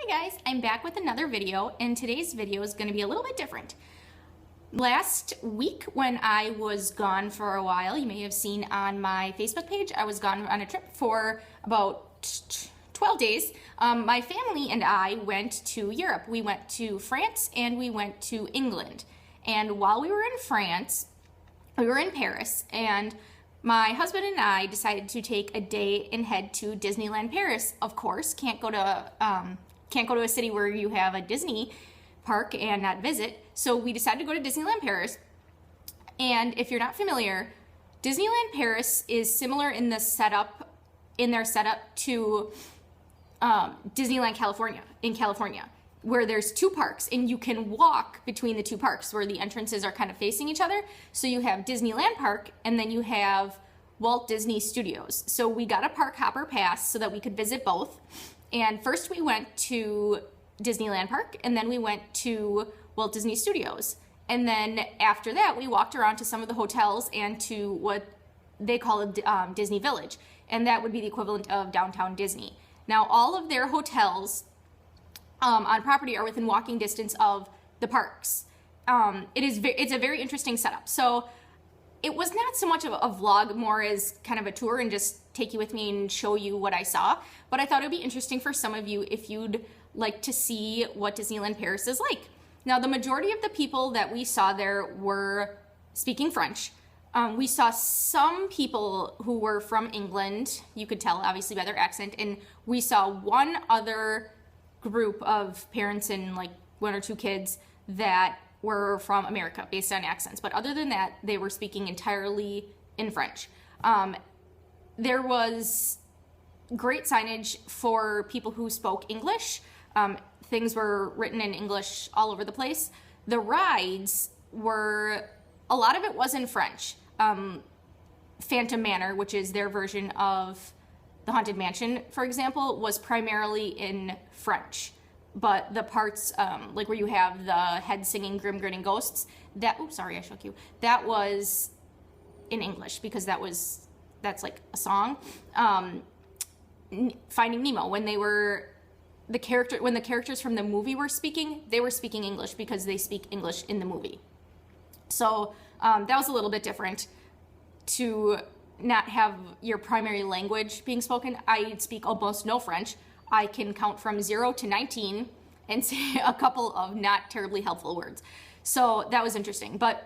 Hi guys, I'm back with another video, and today's video is going to be a little bit different. Last week when I was gone for a while, you may have seen on my Facebook page, I was gone on a trip for about 12 days. My family and I went to Europe. We went to France and we went to England. And while we were in France, we were in Paris, and my husband and I decided to take a day and head to Disneyland Paris. Of course, can't go to a city where you have a Disney park and not visit. So we decided to go to Disneyland Paris. And if you're not familiar, Disneyland Paris is similar in their setup to Disneyland California in California, where there's two parks and you can walk between the two parks where the entrances are kind of facing each other. So you have Disneyland Park and then you have Walt Disney Studios. So we got a park hopper pass so that we could visit both. And first we went to Disneyland Park and then we went to Walt Disney Studios. And then after that, we walked around to some of the hotels and to what they call Disney Village. And that would be the equivalent of downtown Disney. Now, all of their hotels on property are within walking distance of the parks. It's a very interesting setup. So it was not so much of a vlog, more as kind of a tour and just take you with me and show you what I saw. But I thought it would be interesting for some of you if you'd like to see what Disneyland Paris is like. Now, the majority of the people that we saw there were speaking French. We saw some people who were from England. You could tell, obviously, by their accent. And we saw one other group of parents and like one or two kids that were from America based on accents. But other than that, they were speaking entirely in French. There was great signage for people who spoke English. Things were written in English all over the place. The rides were, a lot of it was in French. Phantom Manor, which is their version of the Haunted Mansion, for example, was primarily in French. But the parts, like where you have the head singing Grim Grinning Ghosts, that, oops, sorry, I shook you. That was in English because that's like a song. Finding Nemo, when the characters from the movie were speaking, they were speaking English because they speak English in the movie. So that was a little bit different to not have your primary language being spoken. I speak almost no French. I can count from 0 to 19 and say a couple of not terribly helpful words. So that was interesting. But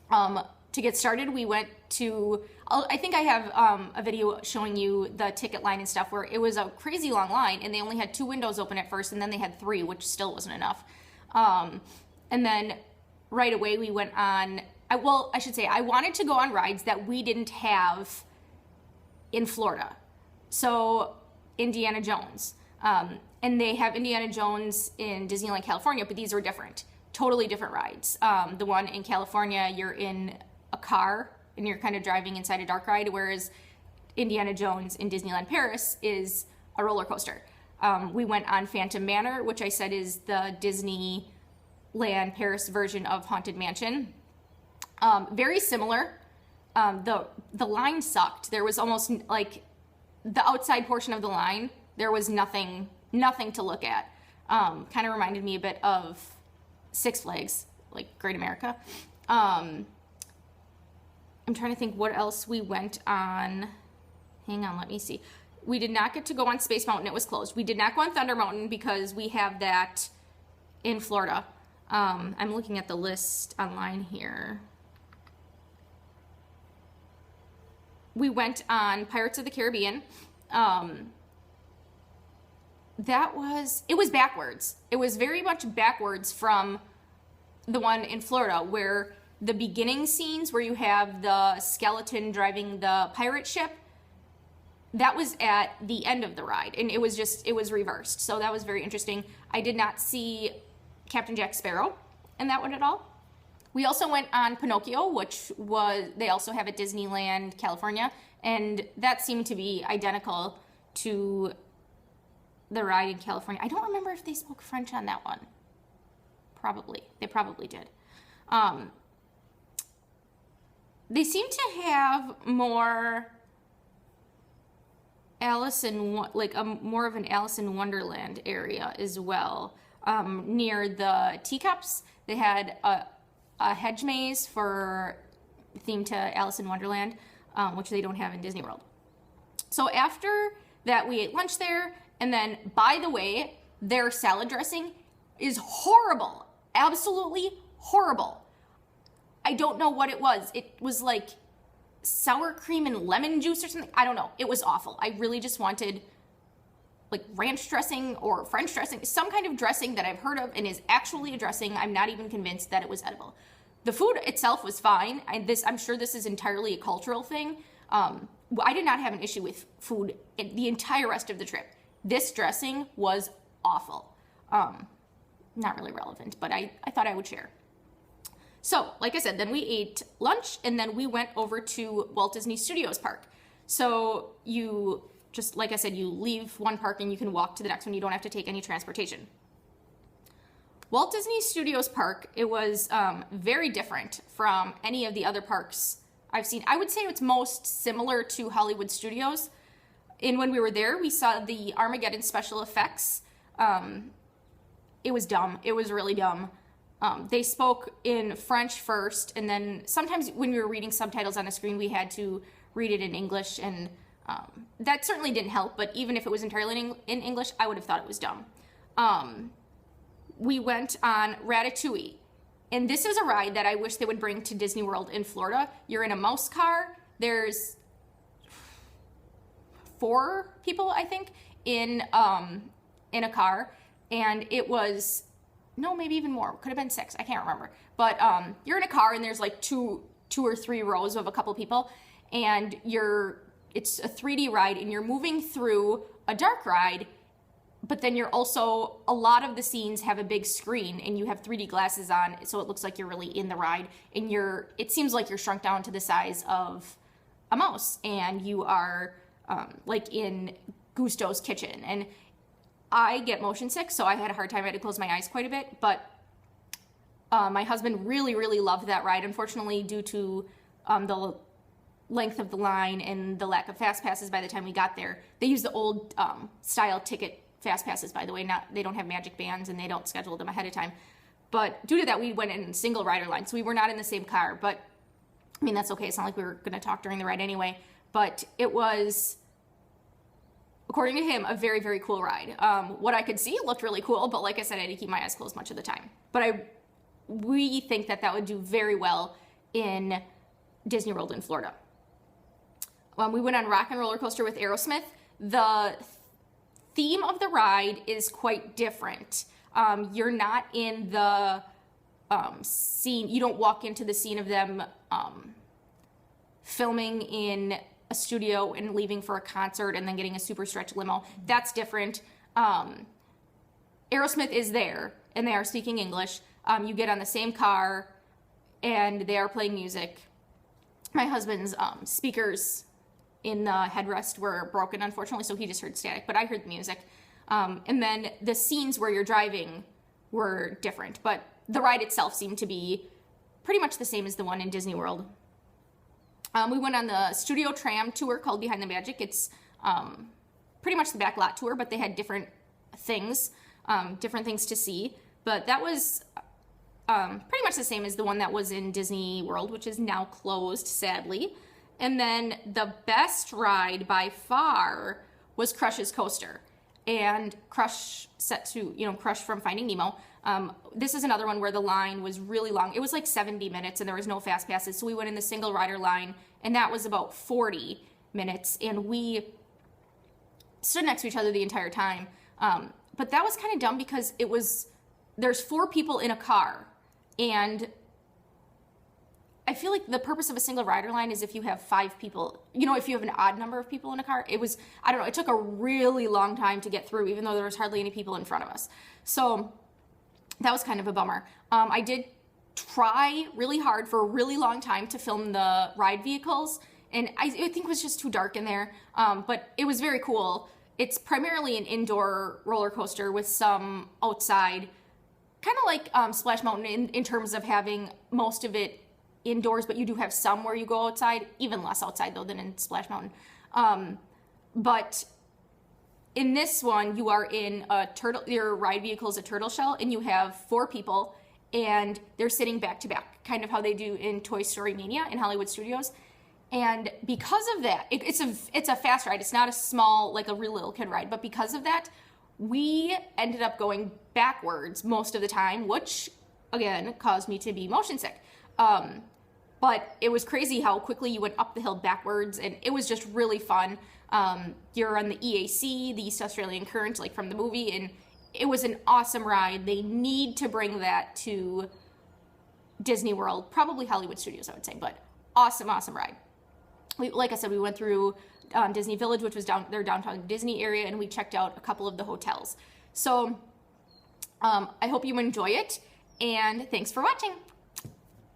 to get started, we went to, I think I have a video showing you the ticket line and stuff where it was a crazy long line and they only had 2 windows open at first and then they had 3, which still wasn't enough. And then right away we went on, I wanted to go on rides that we didn't have in Florida. So Indiana Jones. And they have Indiana Jones in Disneyland California, but these are different, totally different rides. The one in California, you're in a car and you're kind of driving inside a dark ride, whereas Indiana Jones in Disneyland Paris is a roller coaster. We went on Phantom Manor, which I said is the Disneyland Paris version of Haunted Mansion. Very similar. The line sucked. There was almost like the outside portion of the line, there was nothing to look at. Kind of reminded me a bit of Six Flags, like Great America. I'm trying to think what else we went on. Hang on, let me see. We did not get to go on Space Mountain. It was closed. We did not go on Thunder Mountain because we have that in Florida. I'm looking at the list online here. We went on Pirates of the Caribbean. It was backwards. It was very much backwards from the one in Florida, where the beginning scenes where you have the skeleton driving the pirate ship, that was at the end of the ride, and it was reversed. So that was very interesting. I did not see Captain Jack Sparrow in that one at all. We also went on Pinocchio, which they also have at Disneyland California, and that seemed to be identical to the ride in California. I don't remember if they spoke French on that one. Probably. They probably did. They seem to have more more of an Alice in Wonderland area as well. Near the teacups, they had a hedge maze themed to Alice in Wonderland, which they don't have in Disney World. So after that, we ate lunch there, and then, by the way, their salad dressing is horrible. Absolutely horrible. I don't know what it was. It was like sour cream and lemon juice or something. I don't know. It was awful. I really just wanted like ranch dressing or French dressing, some kind of dressing that I've heard of and is actually a dressing. I'm not even convinced that it was edible. The food itself was fine. I'm sure this is entirely a cultural thing. I did not have an issue with food the entire rest of the trip. This dressing was awful. Not really relevant, but I thought I would share. So, like I said, then we ate lunch, and then we went over to Walt Disney Studios Park. So just like I said, you leave one park and you can walk to the next one. You don't have to take any transportation. Walt Disney Studios Park, it was very different from any of the other parks I've seen. I would say it's most similar to Hollywood Studios. And when we were there, we saw the Armageddon special effects. It was dumb. It was really dumb. They spoke in French first, and then sometimes when we were reading subtitles on the screen, we had to read it in English, and that certainly didn't help, but even if it was entirely in English, I would have thought it was dumb. We went on Ratatouille, and this is a ride that I wish they would bring to Disney World in Florida. You're in a mouse car. There's 4 people, I think, in a car, and it was... No, maybe even more. Could have been 6. I can't remember. But you're in a car and there's like two or three rows of a couple people, and it's a 3D ride, and you're moving through a dark ride, but then you're also, a lot of the scenes have a big screen and you have 3D glasses on, so it looks like you're really in the ride, and it seems like you're shrunk down to the size of a mouse, and you are like in Gusto's kitchen. And I get motion sick, so I had a hard time. I had to close my eyes quite a bit, but my husband really, really loved that ride. Unfortunately, due to the length of the line and the lack of fast passes by the time we got there, they use the old style ticket fast passes, by the way. They don't have magic bands, and they don't schedule them ahead of time. But due to that, we went in single rider line, so we were not in the same car. But I mean, that's okay. It's not like we were going to talk during the ride anyway. But it was, according to him, a very, very cool ride. What I could see, it looked really cool, but like I said, I had to keep my eyes closed much of the time. But we think that would do very well in Disney World in Florida. We went on Rock and Roller Coaster with Aerosmith. The theme of the ride is quite different. You're not in the scene, you don't walk into the scene of them filming in a studio and leaving for a concert and then getting a super stretch limo. That's different. Aerosmith is there, and they are speaking English. You get on the same car, and they are playing music. My husband's speakers in the headrest were broken, unfortunately, so he just heard static, but I heard the music. And then the scenes where you're driving were different, but the ride itself seemed to be pretty much the same as the one in Disney World. We went on the studio tram tour called Behind the Magic. It's pretty much the backlot tour, but they had different things to see. But that was pretty much the same as the one that was in Disney World, which is now closed, sadly. And then the best ride by far was Crush's Coaster. And Crush Crush from Finding Nemo. This is another one where the line was really long. It was like 70 minutes and there was no fast passes. So we went in the single rider line, and that was about 40 minutes. And we stood next to each other the entire time. But that was kind of dumb because there's 4 people in a car. And I feel like the purpose of a single rider line is if you have 5 people, if you have an odd number of people in a car. It took a really long time to get through, even though there was hardly any people in front of us. So that was kind of a bummer. I did try really hard for a really long time to film the ride vehicles, and I think it was just too dark in there, but it was very cool. It's primarily an indoor roller coaster with some outside, kind of like Splash Mountain in terms of having most of it indoors, but you do have some where you go outside, even less outside though than in Splash Mountain. But in this one, you are in a turtle, your ride vehicle is a turtle shell, and you have 4 people, and they're sitting back to back, kind of how they do in Toy Story Mania in Hollywood Studios. And because of that, it's a fast ride. It's not a small, like a real little kid ride. But because of that, we ended up going backwards most of the time, which, again, caused me to be motion sick. But it was crazy how quickly you went up the hill backwards, and it was just really fun. You're on the EAC, the East Australian Current, like from the movie, and it was an awesome ride. They need to bring that to Disney World, probably Hollywood Studios, I would say, but awesome, awesome ride. Like I said, we went through Disney Village, which was their downtown Disney area, and we checked out a couple of the hotels. So I hope you enjoy it, and thanks for watching.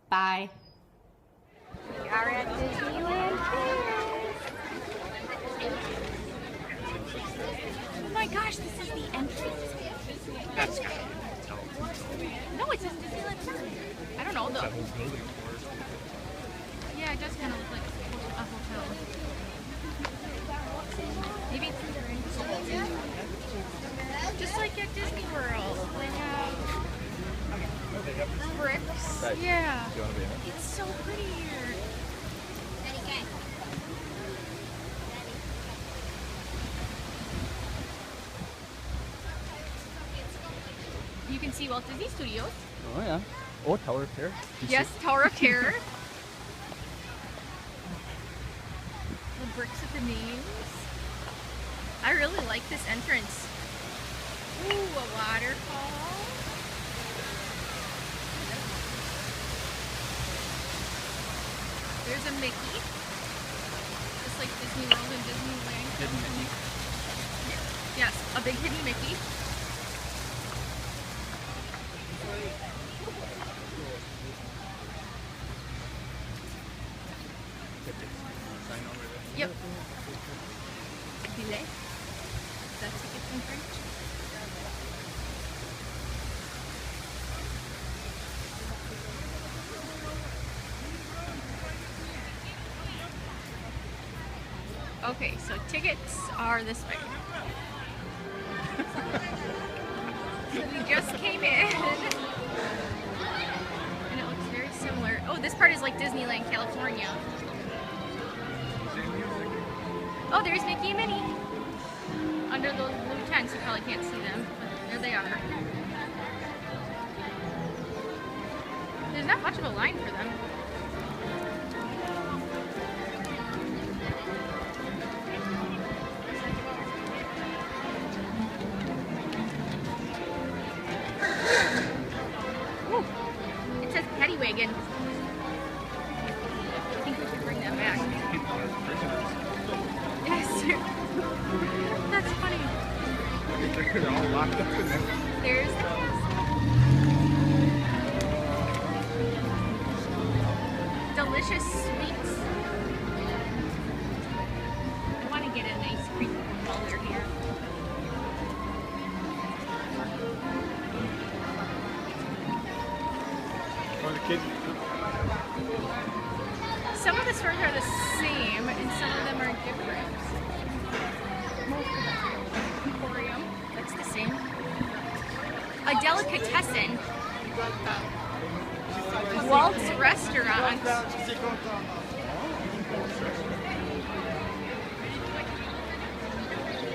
Bye. We are at Disneyland Paris. Oh my gosh, this is the entrance. That's No, it says Disneyland Paris. I don't know though. Yeah, it does kind of look like a hotel. Maybe it's just like at Disney World. They have bricks. Yeah. It's so pretty here. You can see Walt Disney Studios. Oh yeah. Oh, Tower of Terror. Yes, Tower of Terror. The bricks with the names. I really like this entrance. Ooh, a waterfall. There's a Mickey. Just like Disney World and Disneyland. Hidden Mickey. Yes, a big hidden Mickey. Yep. Delay. That's tickets in French. Okay, so tickets are this way. So we just came in. And it looks very similar. Oh, this part is like Disneyland, California. Oh, there's Mickey and Minnie. Under those blue tents, you probably can't see them, but there they are. There's not much of a line for them. Ooh, it says Paddy Wagon. I think we should bring that back. Yes, sir. That's funny. They're all locked up in there. There's delicious sweets. I want to get a nice cream while we're here. Or the kids. Some of the stores are the same, and some of them are different. Emporium, that's the same. A delicatessen. Walt's Restaurant.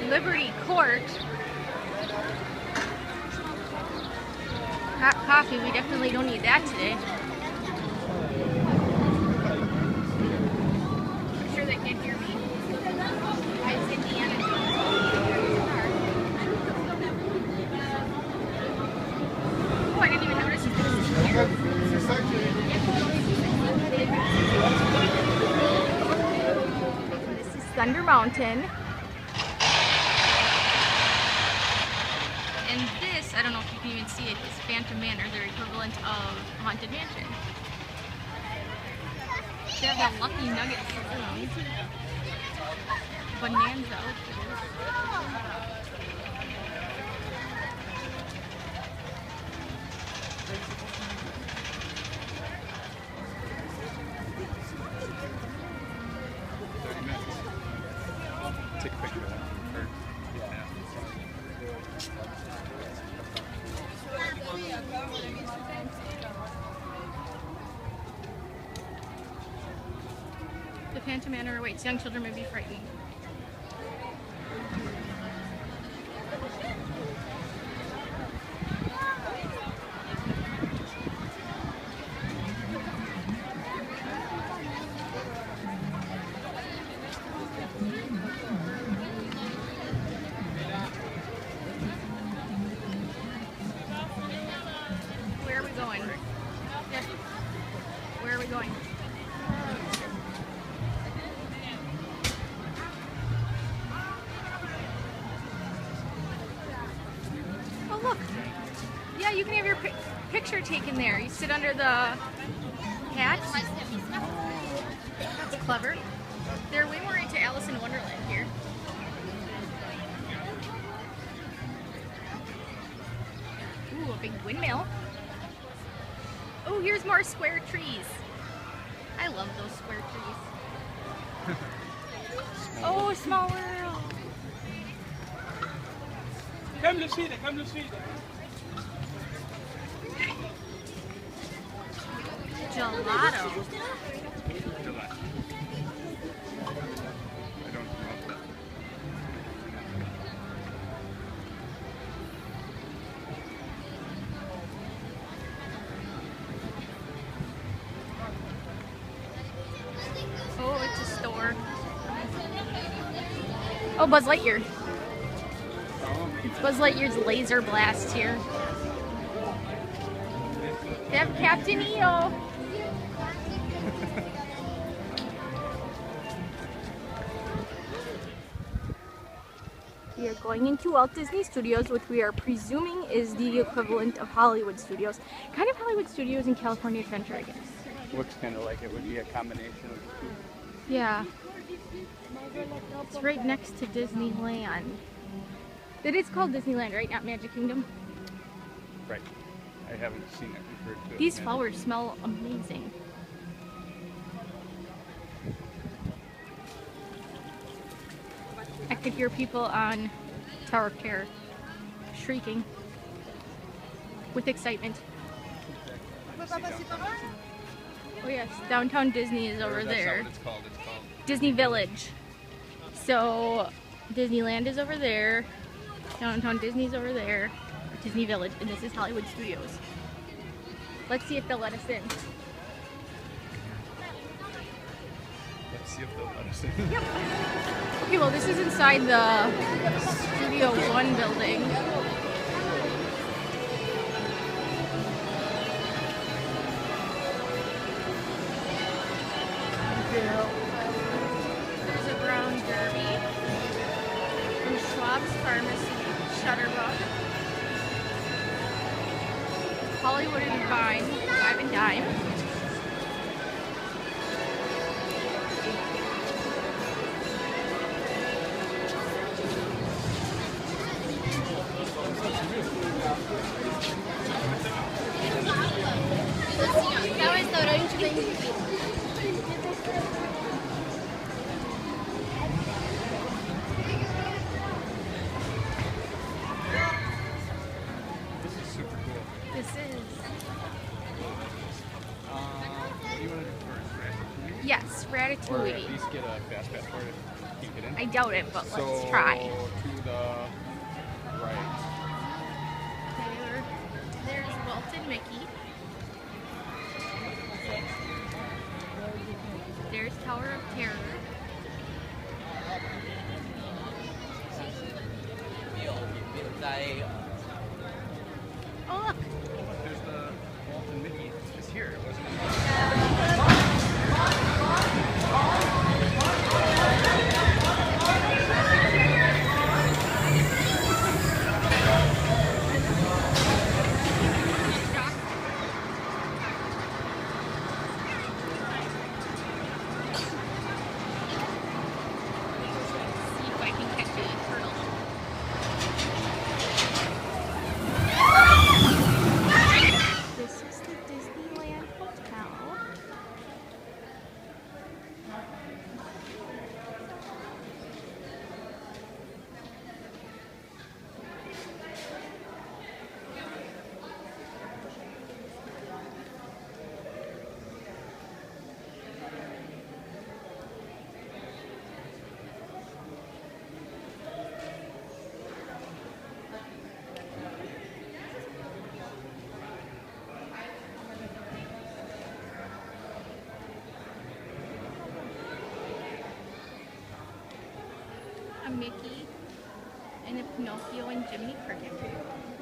Liberty Court. Hot coffee, we definitely don't need that today. I'm sure they can't hear me. It's Indiana Jones. Oh, I didn't even notice this is here. This is Thunder Mountain. And this, I don't know if you can even see it, is Phantom Manor, their equivalent of Haunted Mansion. They have that Lucky Nugget food. Bonanza outfitters. Take a picture. Phantom Manor awaits. Young children may be frightened. Where are we going? Yes. Where are we going? Oh look! Yeah, you can have your picture taken there. You sit under the hat. That's clever. They're way more into Alice in Wonderland here. Ooh, a big windmill. Oh, here's more square trees. I love those square trees. Oh, small world. Come Lucida, come Lucida. Gelato. I don't know that. Oh, it's a store. Oh, Buzz Lightyear. It's Buzz Lightyear's laser blast here. They have Captain EO. We are going into Walt Disney Studios, which we are presuming is the equivalent of Hollywood Studios. Kind of Hollywood Studios and California Adventure, I guess. Looks kind of like it would be a combination of the two. Yeah. It's right next to Disneyland. It is called Disneyland, right? Not Magic Kingdom? Right. I haven't seen it referred to. These flowers smell amazing. I could hear people on Tower of Terror shrieking with excitement. Oh yes, downtown Disney is over That's there. not what it's called. It's called Disney Village. So Disneyland is over there, downtown Disney's over there, Disney Village, and this is Hollywood Studios. Let's see if they'll let us in. Let's see if they'll let us in. Yep. Okay, well this is inside the Studio One building. There's a Brown Derby. From Schwab's Pharmacy, Shutterbug. Hollywood and Vine, 5 and Dime. This is super cool. This is, What do you want to do first, right? yes, Or at Ratatouille. least get a fast pass for it if you can't get in. I doubt it, but So, let's try. to the right. There's Walt and Mickey. There's Tower of Terror. Oh look! There's the Walt and Mickey. It's here. It wasn't. a Mickey and a Pinocchio and Jiminy Cricket.